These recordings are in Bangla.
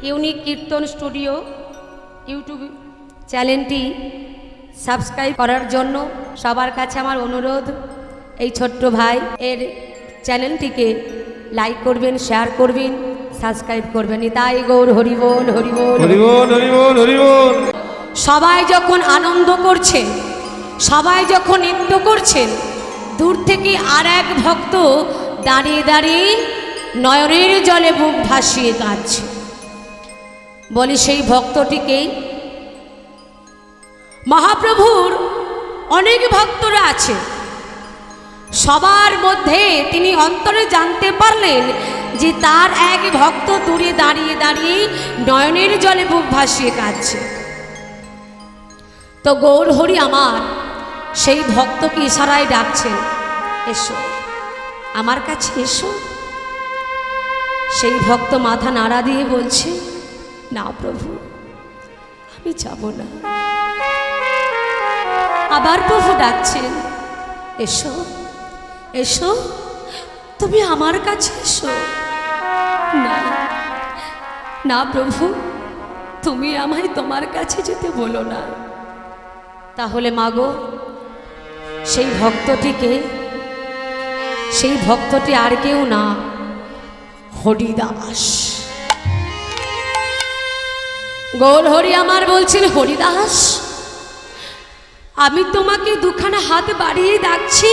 ইউনিক কীর্তন স্টুডিও ইউটিউব চ্যানেলটি সাবস্ক্রাইব করার জন্য সবার কাছে আমার অনুরোধ, এই ছোট্ট ভাই এর চ্যানেলটিকে লাইক করবেন, শেয়ার করবেন, সাবস্ক্রাইব করবেন। তাই গৌর হরিবোল হরিবোল হরিবোল হরিবোল হরিবোল। সবাই যখন আনন্দ করছে, সবাই যখন নৃত্য করছেন, দূর থেকে আর এক ভক্ত দাঁড়িয়ে দাঁড়িয়ে নয়নের জলে বুক ভাসিয়ে কাঁদছে। বলি সেই ভক্তটিকে, মহাপ্রভুর অনেক ভক্তরা আছে, সবার মধ্যে তিনি অন্তরে জানতে পারলেন যে তার এক ভক্ত দূরে দাঁড়িয়ে দাঁড়িয়ে নয়নের জলে বুক ভাসিয়ে কাঁদছে। তো গৌর হরি আমার সেই ভক্তকে ইশারায় ডাকছেন, এসো আমার কাছে এসো। সেই ভক্ত মাথা নাড়া দিয়ে বলছে, না প্রভু, আমি যাব না। আবার প্রভু ডাকছেন, এসো এসো, তুমি আমার কাছে এসো। না না প্রভু, তুমি আমায় তোমার কাছে যেতে বলো না। তাহলে মাগো, সেই ভক্তটিকে, সেই ভক্তটি আর কেউ না, হরিদাস। গৌর হরি আমার বলছেন, হরিদাস, আমি তোমাকে দুখানা হাত বাড়িয়ে ডাকছি,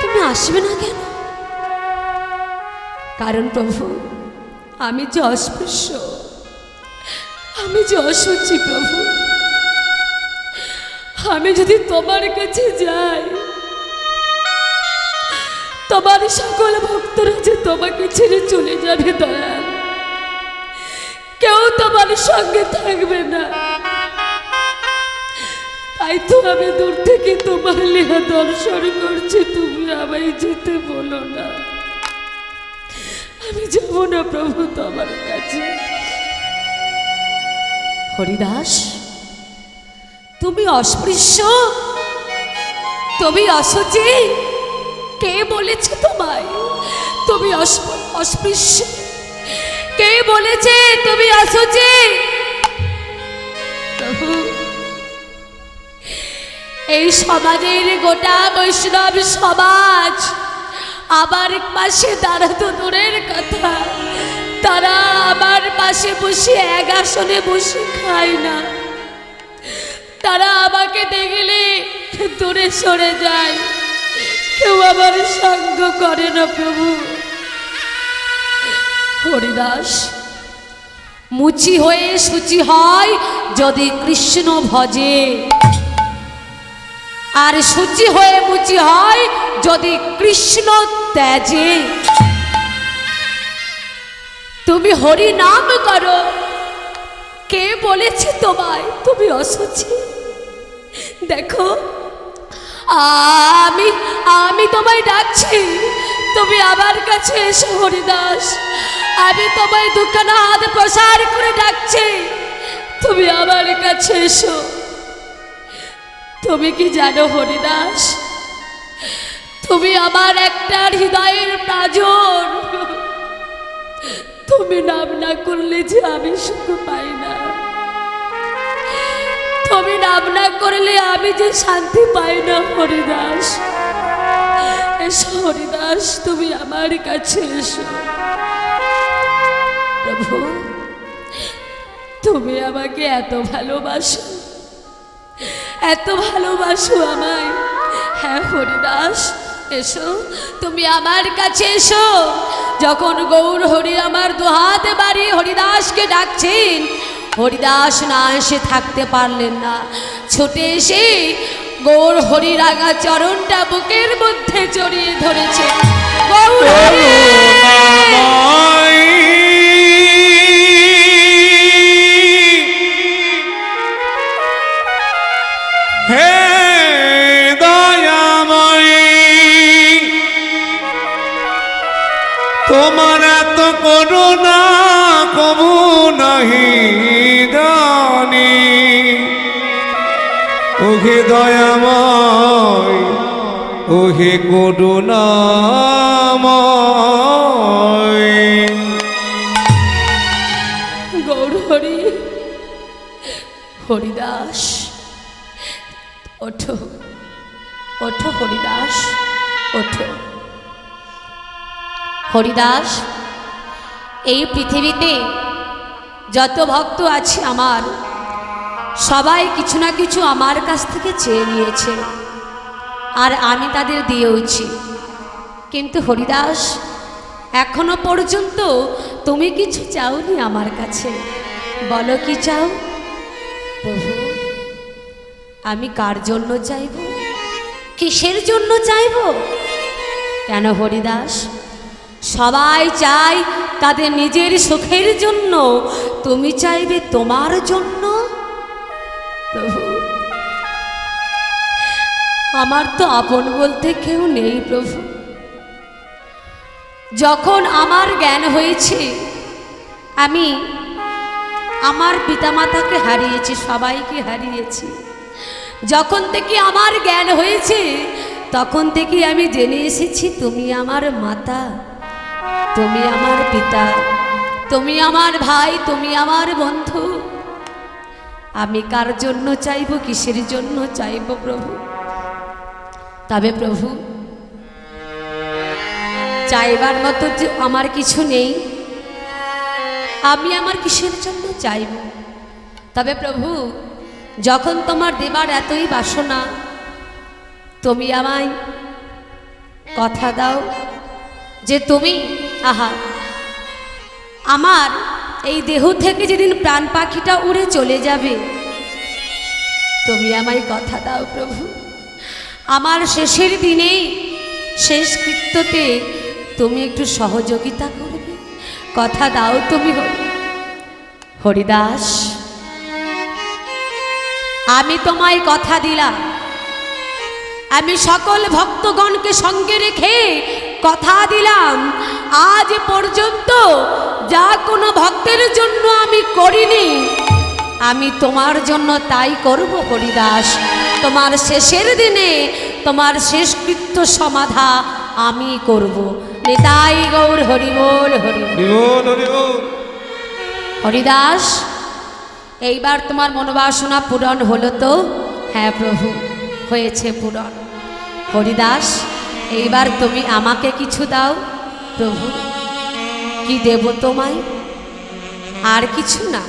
তুমি আসবে না কেন? কারণ প্রভু, আমি যে অস্পৃশ্য, আমি যে অসুচি প্রভু, আমি যদি তোমার কাছে যাই, তোমার সকল ভক্তরা যে তোমাকে ছেড়ে চলে যাবে দয়াল, কেউ তোমার সঙ্গে থাকবে না। তাই তো আমি দূর থেকে তোমার লীলা দর্শন করছি, তুমি আমায় যেতে বলো না। আমি যাব না প্রভু তোমার কাছে। হরিদাস, তুমি অস্পৃশ্য, তুমি অসুচি, কে বলেছে তোমায় তুমি অস্পৃশ্য? কে বলেছে তুমি অসুচি? প্রভু, এই সমাজের গোটা বৈষ্ণব সমাজ আমার পাশে দাঁড়াতো দূরের কথা, তারা আমার পাশে বসে এক আসনে বসে খায় না, তারা আমাকে দেখলে দূরে সরে যায়, কেউ আমার সঙ্গ করে না প্রভু। হরিদাস, মুচি হয়ে সূচি হয় যদি কৃষ্ণ ভজে, আর সূচি হয়ে মুচি হয় যদি কৃষ্ণ ত্যাজে। তুমি হরি নাম করো, কে বলেছে তোমায় তুমি অসুচি? দেখো, আমি তোমায় ডাকছি, তুমি আমার কাছে এসো হরিদাস। আমি তোমায় দুখানা হাত প্রসার করে ডাকছি, তুমি আমার কাছে এসো। তুমি কি জানো হরিদাস, তুমি আমার একটা হৃদয়ের প্রাজন, তুমি নাম না করলে যে আমি সুখ পাই না, তুমি নাম না করলে আমি যে শান্তি পাই না। হরিদাস এসো, হরিদাস, তুমি আমার কাছে এসো। প্রভু, তুমি আমাকে এত ভালোবাসো, এত ভালোবাসো আমায়। হ্যাঁ হরিদাস, এসো, তুমি আমার কাছে এসো। যখন গৌর হরি আমার দুহাতে বাড়িয়ে হরিদাসকে ডাকছেন, হরিদাস না এসে থাকতে পারলেন না, ছুটে এসে গৌর হরি রাঙা চরণটা বুকের মধ্যে জড়িয়ে ধরেছে। গৌর হরি তোমার এত করুণা কবু নাহি জানি, ওহে দয়াময়, ওহে করুণাময়। গৌর হরি। হরিদাস, ওঠো ওঠো হরিদাস, ওঠো। হরিদাস, এই পৃথিবীতে যত ভক্ত আছে আমার, সবাই কিছু না কিছু আমার কাছ থেকে চেয়ে নিয়েছে, আর আমি তাদের দিয়েওছি। কিন্তু হরিদাস, এখনো পর্যন্ত তুমি কিছু চাওনি আমার কাছে। বলো কি চাও? প্রভু, আমি কার জন্য চাইব, কিসের জন্য চাইব? কেন হরিদাস, সবাই চায় তাদের নিজের সুখের জন্য, তুমি চাইবে তোমার জন্য? প্রভু, আমার তো আপন বলতে কেউ নেই প্রভু। যখন আমার জ্ঞান হয়েছে, আমি আমার পিতামাতাকে হারিয়েছি, সবাইকে হারিয়েছি। যখন থেকে আমার জ্ঞান হয়েছে, তখন থেকে আমি জেনে এসেছি তুমি আমার মাতা, তুমি আমার পিতা, তুমি আমার ভাই, তুমি আমার বন্ধু। আমি কার জন্য চাইব, কিসের জন্য চাইব প্রভু? তবে প্রভু, চাইবার মতো যে আমার কিছু নেই, আমি আমার কিসের জন্য চাইব? তবে প্রভু, যখন তোমার দেবার এতই বাসনা, তুমি আমায় কথা দাও যে তুমি, আহা, আমার এই দেহ থেকে যেদিন প্রাণ পাখিটা উড়ে চলে যাবে, তুমি আমায় কথা দাও প্রভু, আমার শেষের দিনে, শেষ কৃত্যতে তুমি একটু সহযোগিতা করবে। কথা দাও তুমি। হরিদাস, আমি তোমায় কথা দিলাম, আমি সকল ভক্তগণকে সঙ্গে রেখে কথা দিলাম, আজ পর্যন্ত যা কোনো ভক্তের জন্য আমি করিনি, আমি তোমার জন্য তাই করব হরিদাস। তোমার শেষের দিনে তোমার শেষকৃত্য সমাধা আমি করব। নিতাই গৌর হরি বল, হরি বল, হরি বল। হরিদাস, এইবার তোমার মনোবাসনা পূরণ হলো তো? হ্যাঁ প্রভু, হয়েছে পূরণ। হরিদাস, এইবার তুমি আমাকে কিছু দাও প্রভু। কি দেব তোমায়? আর কিছু না,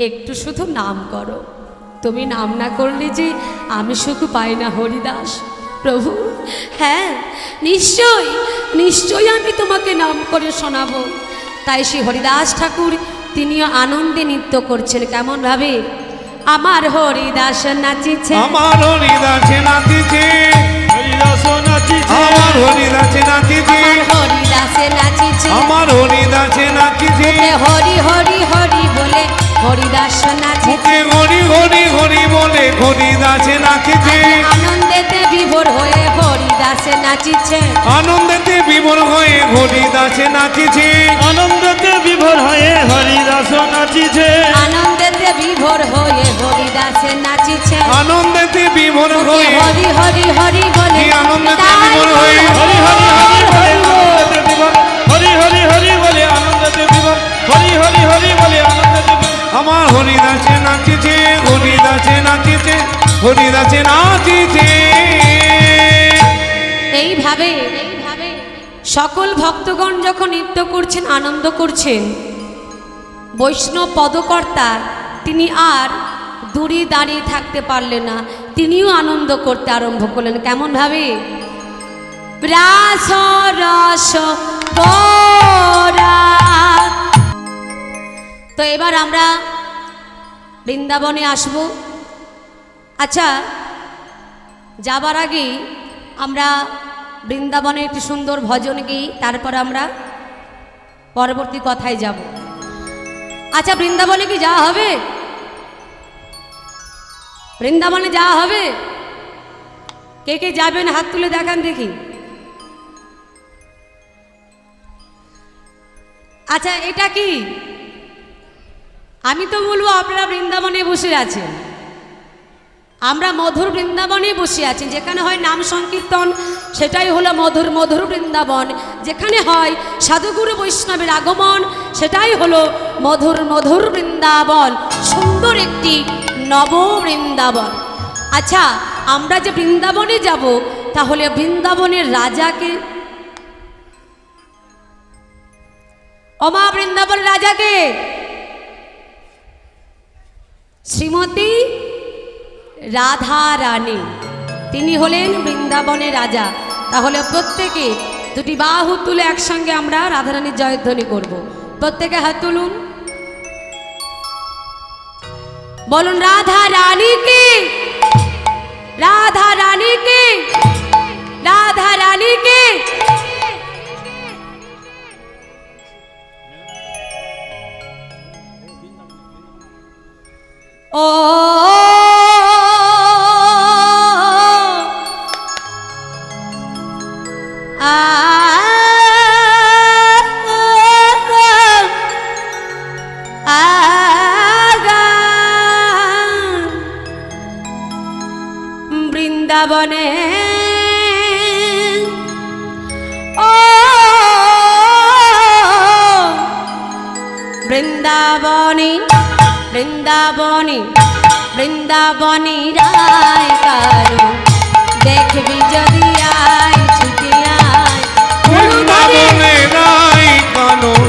একটু শুধু নাম করো। তুমি নাম না করলে যে আমি সুখ পাই না হরিদাস। প্রভু, হ্যাঁ, নিশ্চয় নিশ্চয়ই আমি তোমাকে নাম করে শোনাবো। তাই শ্রী হরিদাস ঠাকুর তিনিও আনন্দে নৃত্য করছেন। কেমন ভাবে? আমার হরিদাস নাচিছে, আমার হরিদাস নাচিছে, হরিদাস নাচিছে, আমার হরিদাস নাচিছে, হরিদাস নাচিছে, আমার হরিদাস নাচিছে, হরি হরি হরি বলে হরিদাস নাচিছে, হরি হরি হরি বলে হরিদাস নাচিছে, আনন্দেতে বিভোর হয়ে হরিদাস নাচিছে, আনন্দেতে বিভোর হয়ে হরিদাস নাচিছে, আনন্দতে বিভোর হয়ে হরিদাস নাচিছে, আনন্দেতে বিভোর হয়ে হরিদাস নাচিছে, আনন্দেতে বিভোর হয়ে হরি হরি হরি বলে আনন্দেতে বিভোর হয়ে হরি হরি হরি বলে আনন্দতে বিভোর, হরি হরি হরি বলে আনন্দতে বিভোর, হরি হরি হরি বলে আনন্দতে বিভোর। আমার হরিদাস নাচিছে, হরিদাস নাচিছে, হরিদাস নাচিছে। এইভাবে সকল ভক্তগণ যখন নৃত্য করছেন, আনন্দ করছেন, বৈষ্ণব পদকর্তা তিনি আর দূরে দাঁড়িয়ে থাকতে পারলেন না, তিনিও আনন্দ করতে আরম্ভ করলেন। কেমন ভাবে? রাস রস গৌরা। তো এবার আমরা বৃন্দাবনে আসব। আচ্ছা, যাবার আগে আমরা বৃন্দাবনে একটি সুন্দর ভজন গেই, তারপর আমরা পরবর্তী কথায় যাব। আচ্ছা, বৃন্দাবনে কি যাওয়া হবে? বৃন্দাবনে যাওয়া হবে? কে কে যাবেন হাত তুলে দেখান দেখি। আচ্ছা, এটা কি? আমি তো বলবো আপনারা বৃন্দাবনে বসে আছেন, আমরা মধুর বৃন্দাবনে বসে আছি, যেখানে হয় নাম সংকীর্তন সেটাই হলো মধুর মধুর বৃন্দাবন, যেখানে হয় সাধুগুরু বৈষ্ণবের আগমন সেটাই হলো মধুর মধুর বৃন্দাবন, সুন্দর একটি নব বৃন্দাবন। আচ্ছা, আমরা যে বৃন্দাবনে যাব, তাহলে বৃন্দাবনের রাজাকে, ওমা বৃন্দাবনের রাজাকে, শ্রীমতী রাধা রানী, তিনি হলেন বৃন্দাবনের রাজা। তাহলে প্রত্যেকে দুটি বাহু তুলে একসঙ্গে আমরা রাধারানীর জয়ধ্বনি করব। প্রত্যেকে হাত তুলুন, বলুন রাধা রানীকে, রাধা রানীকে, রাধা রানীকে। ও বৃন্দাবনে ও বৃন্দাবনী, বৃন্দাবনী, বৃন্দাবনী রায় কারো দেখবি যদি আয় ছুটে আয়, বৃন্দাবনে রাই কানন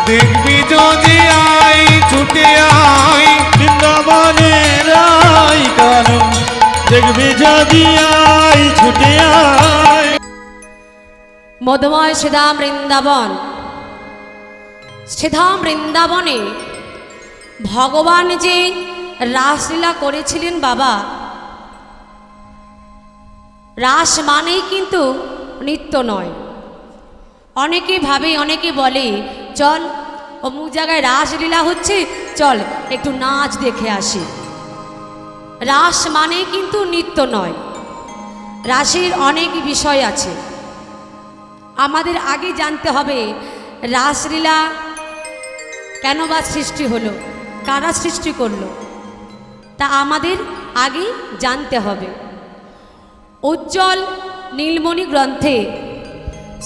দেখবি যদি আই ছুটে আই, বৃন্দাবনে রাই কানন দেখবি যদি আই ছুটে আয়। মধুময় শ্রীধাম বৃন্দাবন, শ্রীধাম বৃন্দাবনে ভগবান যে রাসলীলা করেছিলেন বাবা, রাস মানেই কিন্তু নৃত্য নয়। অনেকে ভাবে, অনেকে বলে চল অমুক জায়গায় রাসলীলা হচ্ছে, চল একটু নাচ দেখে আসি। রাস মানে কিন্তু নৃত্য নয়, রাসের অনেক বিষয় আছে। আমাদের আগে জানতে হবে রাসলীলা কেন বা সৃষ্টি হলো, কারা সৃষ্টি করলো, তা আমাদের আগে জানতে হবে। উজ্জ্বল নীলমণি গ্রন্থে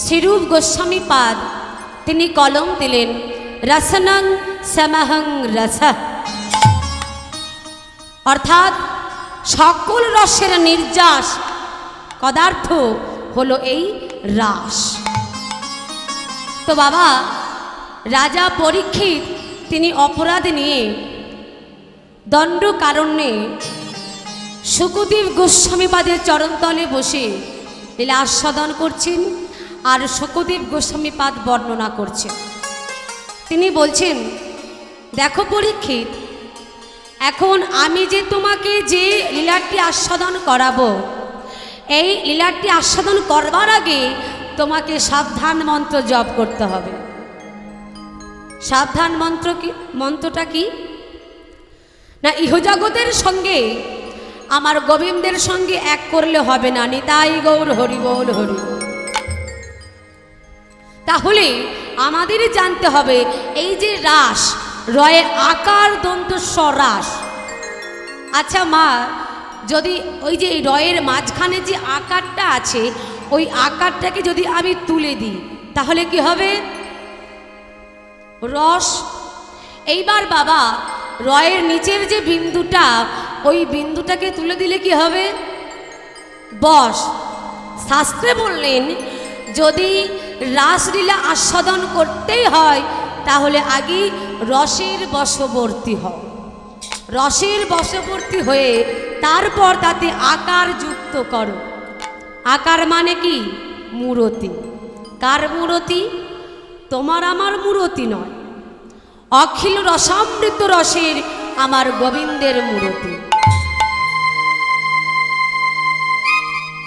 শ্রীরূপ গোস্বামী পাদ তিনি কলম দিলেন রসনং সমহং রস, অর্থাৎ সকল রসের নির্যাস পদার্থ হলো এই রাস। তো বাবা রাজা পরীক্ষিত তিনি অপরাধ নিয়ে দণ্ডকারণ্যে শুকদেব গোস্বামীপাদের চরণতলে বসে লীলা আস্বাদন করছেন, আর শুকদেব গোস্বামীপাদ বর্ণনা করছেন। তিনি বলছেন, দেখো পরীক্ষিত, এখন আমি যে তোমাকে যে লীলাটি আস্বাদন করাবো, এই লীলাটি আস্বাদন করবার আগে তোমাকে সাবধান মন্ত্র জপ করতে হবে। সাবধান মন্ত্র কি? মন্ত্রটা কি না, ইহজগতের সঙ্গে আমার গোবিন্দের সঙ্গে এক করলে হবে না, নিতাই গৌর হরি বল হরি বল। তাহলে আমাদের জানতে হবে এই যে রাস, রয়ে আকার দন্ত রাস। আচ্ছা মা, যদি ওই যে রয়ের মাঝখানে যে আকারটা আছে, ওই আকারটাকে যদি আমি তুলে দিই তাহলে কি হবে? রস। এইবার বাবা রয়ের নিচের যে বিন্দুটা, ওই বিন্দুটাকে তুলে দিলে কি হবে? বস। শাস্ত্রে বললেন যদি রাসলীলা আস্বাদন করতেই হয় তাহলে আগে রসের বশবর্তী হও। রসের বশবর্তী হয়ে তারপর তাতে আকার যুক্ত করো। আকার মানে কি? মূরতি। কার মূরতি? তোমার আমার মূরতি নয়, অখিল রসামৃত রসের আমার গোবিন্দের মূরতি।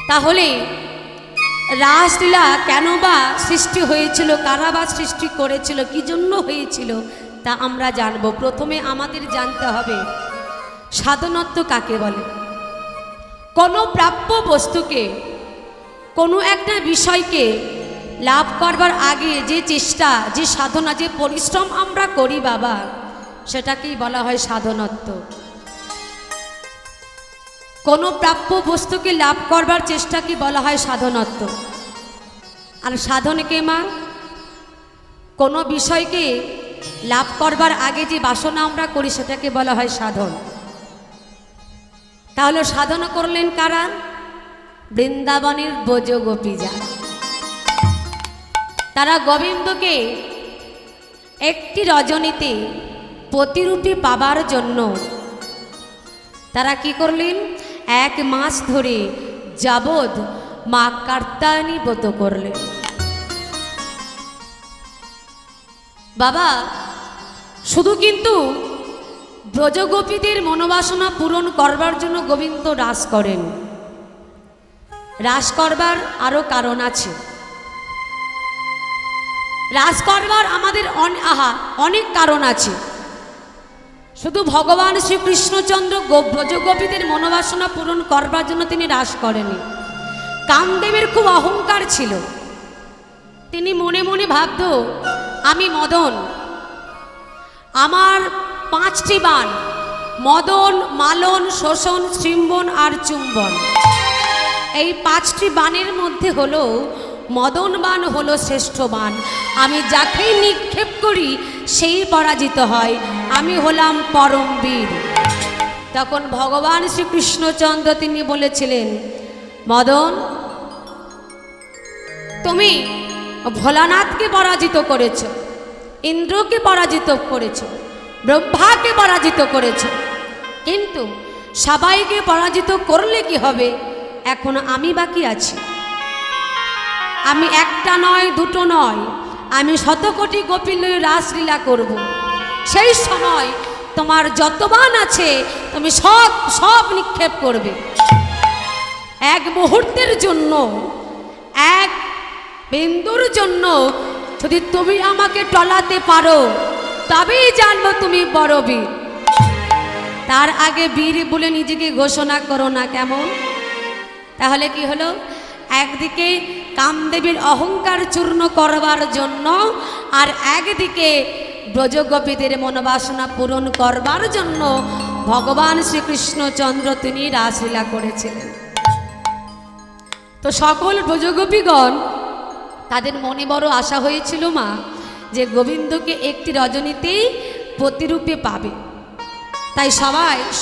তাহলে রাসলীলা কেন বা সৃষ্টি হয়েছিল, কারা বা সৃষ্টি করেছিল, কি জন্য হয়েছিল তা আমরা জানব। প্রথমে আমাদের জানতে হবে সাধনত্ব কাকে বলে। কোনো প্রাপ্য বস্তুকে, কোনো একটা বিষয়কে লাভ করবার আগে যে চেষ্টা, যে সাধনা, যে পরিশ্রম আমরা করি বাবা, সেটাকেই বলা হয় সাধনত্ব। কোনো প্রাপ্য বস্তুকে লাভ করবার চেষ্টাকে বলা হয় সাধনত্ব। আর সাধনকে মা কোনো বিষয়কে লাভ করবার আগে যে বাসনা আমরা করি সেটাকে বলা হয় সাধন। তাহলে সাধনা করলেন কারা? বৃন্দাবনের ব্রজগোপী যারা, তারা গোবিন্দকে একটি রজনীতে প্রতিরূপে পাবার জন্য তারা কি করলেন? 1 মাস ধরে যাবৎ মা কাত্যায়নী ব্রত করলেন। বাবা, শুধু কিন্তু ব্রজগোপীদের মনোবাসনা পূরণ করবার জন্য গোবিন্দ রাস করেন। রাস করবার আরো কারণ আছে। রাস করবার আমাদের অনেক কারণ আছে। শুধু ভগবান শ্রীকৃষ্ণচন্দ্র ব্রজগোপীদের মনোবাসনা পূরণ করবার জন্য তিনি রাস করেনি। কামদেবের খুব অহংকার ছিল। তিনি মনে মনে ভাবত, আমি মদন, আমার 5টি বাণ, মদন, মালন, শোষণ, শৃম্বন আর চুম্বন। এই 5টি বাণের মধ্যে হলো মদন বাণ হলো শ্রেষ্ঠ বাণ। আমি যাকেই নিক্ষেপ করি সেই পরাজিত হয়। আমি হলাম পরম বীর। তখন ভগবান শ্রীকৃষ্ণচন্দ্র তিনি বলেছিলেন, মদন, তুমি ভোলানাথকে পরাজিত করেছ, ইন্দ্রকে পরাজিত করেছ, ব্রহ্মাকে পরাজিত করেছ, কিন্তু সবাইকে পরাজিত করলে কি হবে? এখন আমি বাকি আছি। আমি একটা নয়, দুটো নয়, আমি 100 কোটি গোপী লয়ে রাসলীলা করব। সেই সময় তোমার যত বাণ আছে তুমি সব নিক্ষেপ করবে। 1 মুহূর্তের জন্য, 1 বিন্দুর জন্য যদি তুমি আমাকে টলাতে পারো তবেই জানবো তুমি বড় বীর। তার আগে বীর বলে নিজেকে ঘোষণা করো না, কেমন? তাহলে কি হলো? একদিকে কামদেবীর অহংকার চূর্ণ করবার জন্য, আর একদিকে ব্রজগোপীদের মনোবাসনা পূরণ করবার জন্য ভগবান শ্রীকৃষ্ণচন্দ্র তিনি রাসলীলা করেছিলেন। তো সকল ব্রজগোপীগণ তাদের মনে বড় আশা হয়েছিল মা, যে গোবিন্দকে একটি রজনীতেই প্রতিরূপে পাবে। তাই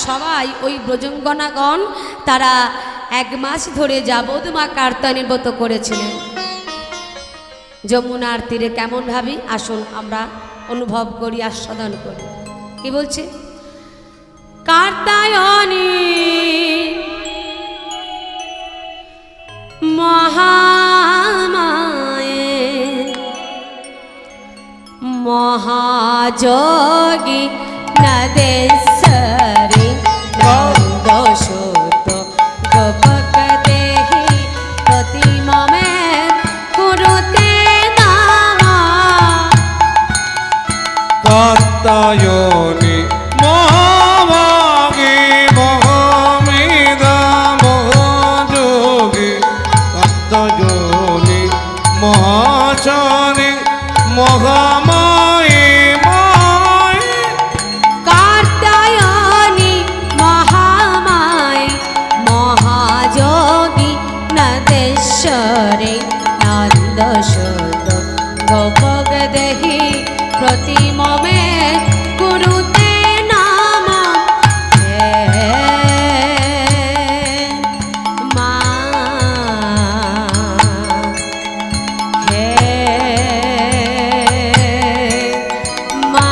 সবাই ওই ব্রজঙ্গনাগণ তারা 1 মাস ধরে যাবৎ মা কাত্যায়নী ব্রত করেছিলেন যমুনার তীরে। কেমন ভাবি? আসুন আমরা অনুভব করি, আস্বাদন করি। কি বলছে? কাত্যায়নী মহামায়ে মহাযোগী নদেশ্বরী নন্দসুত গোপক দেহি প্রতিমমে কুরুতে নামা। কাত্যায়নী মহাভাগী মহামেধা মহাযোগী কাত্যায়নী মহাচরী মহামায়ে মায়ে। কাত্যায়নী মহামায়ে মহাযোগী নদেশ্বরী নন্দসুত গোপক দেহি প্রতিমমে কুরুতে নামা। হে মা, হে মা।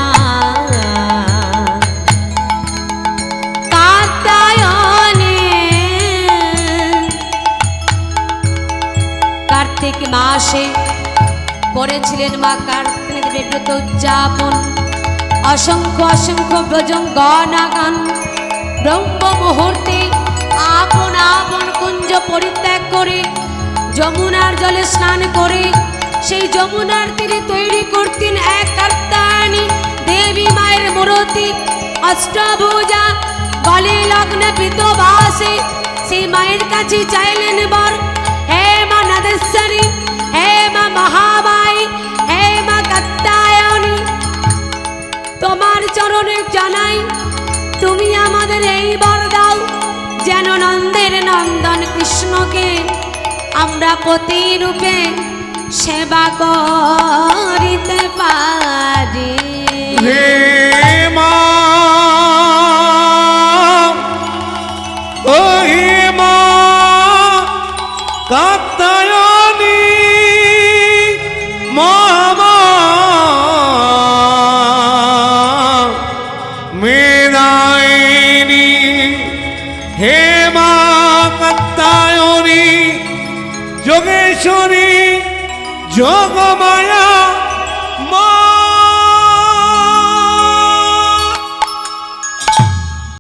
কাত্যায়নী কার্তিক মাসে করেছিলেন মা কাত্যায়নী দেবীর ব্রত উদযাপন। অসংখ্য ব্রজঙ্গনাগণ ব্রহ্ম মুহূর্তে আপন আপন কুঞ্জ পরিত্যাগ করে যমুনার জলে স্নান করে সেই যমুনার তীরে তৈরি করতেন 1 কাত্যায়নী দেবী মায়ের মূর্তি। অষ্টভুজা গলে লগ্ন পিতবাসে সেই মায়ের কাছে চাইলেন বর, হে মা নদেশ্বরী, হে মা মহামায়ী, হে মা কাত্যায়নী, তোমার চরণে জানাই তুমি আমাদের এই বর দাও যেন নন্দ আমরা প্রতিরূপে সেবা করিতে পারি। হে মা ও হে মা কাত্যায়নী মহামা মেদায়িনী হে মা কাত্যায়নী যোগেশ্বরী যোগমায়া